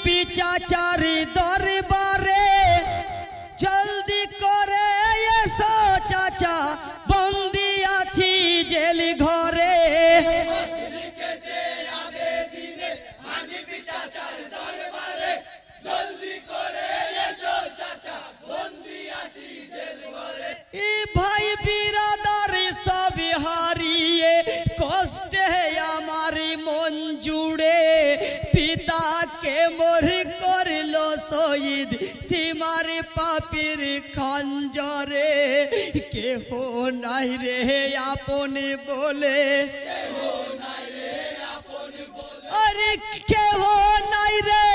পিচাচার দরবারে জলদি করে এসো চাচা বন্দি আছি জেল ঘরে ভাই বিরাদার সব হারিয়ে কষ্টে আমার মন জুড়ে পিতাকে মোর করলো শহীদ সীমার পাপির খঞ্জরে কেহ নাই রে আপন বলে अरे के हो नहीं रे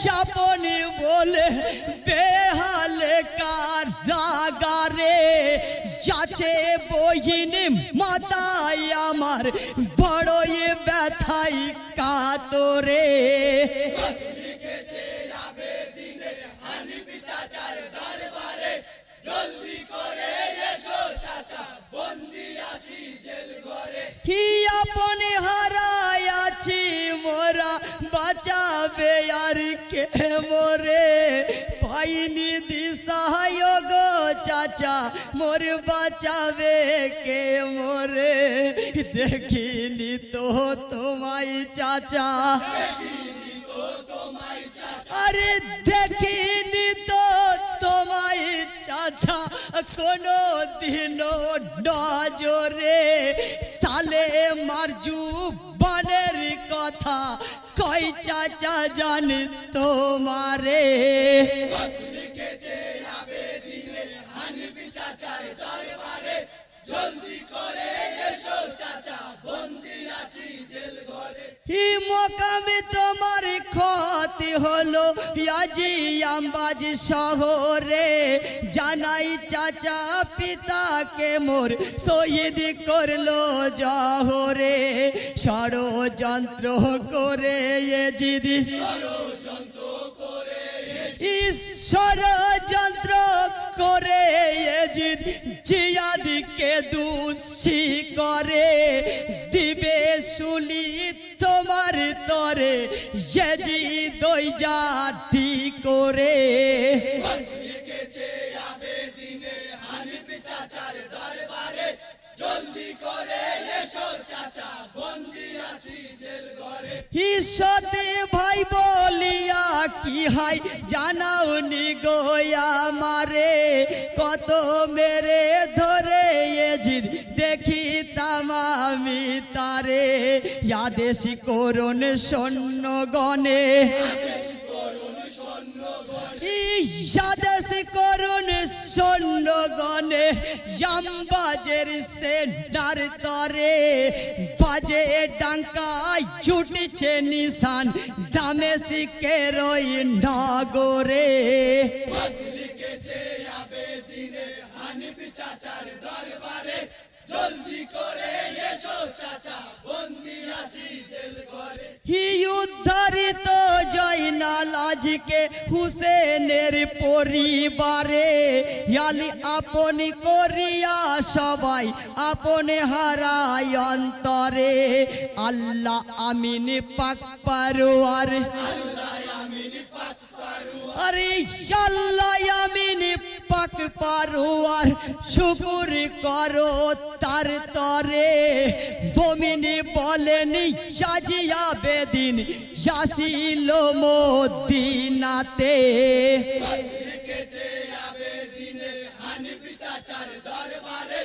चापन बोले बेहाल का रागारे जाचे बोहिन माताई आमार बड़ो ये बैठाई का तोरे ही अपने हरायाची मोरा बचावे यार के मोरे पाइनी दिशा गो चाचा मोर बचावे के मोरे देखिनी तो तुम्हारी चाचा अरे देखिनी तो तुम्हारी चाचा कोनो दिनो नजरे साले मारजू बनेर कथा कोई चाचा जान तुम्हारे তোমার ক্ষতি হলো আজি আমবাজ শহরে জানাই চাচা পিতাকে মোর শহীদ করলো জহরে ষড়যন্ত্র করে জিদি ষড়যন্ত্র করে জিদ জিয়াদিকে দোষী করে দিবে শুনি তোমার তরে জি দই জাতি করে সতে ভাই বলিয়া কি হাই জানাও নি গোয়া মারে কত মেরে ধরে জিদ দেখি তামামি তারে ইয়াদেশি করুন সৈন্য গণে ইয়াদেশি করুন সৈন্য গণে জামবাজের সেন্টার তরে বাজে ডাঙ্কা ছুটছে নিশান দামেশকে রই নগরে উদ্ধারিত জয়নাল আজকে হুসেনের পরিবারে ইয়ালি আপন করিয়া সবাই আপন হারায় অন্তরে আল্লাহ আমিন পাক পারওয়ার अरे अल्लाह आमीन पाक पारोয়ার শুকর করো তার তরে বমিনি বলেন সাজিয়া বেদিন যাসিল মদিনাতে লিখেছে আবেদিনে হানিফ চাচার দরবারে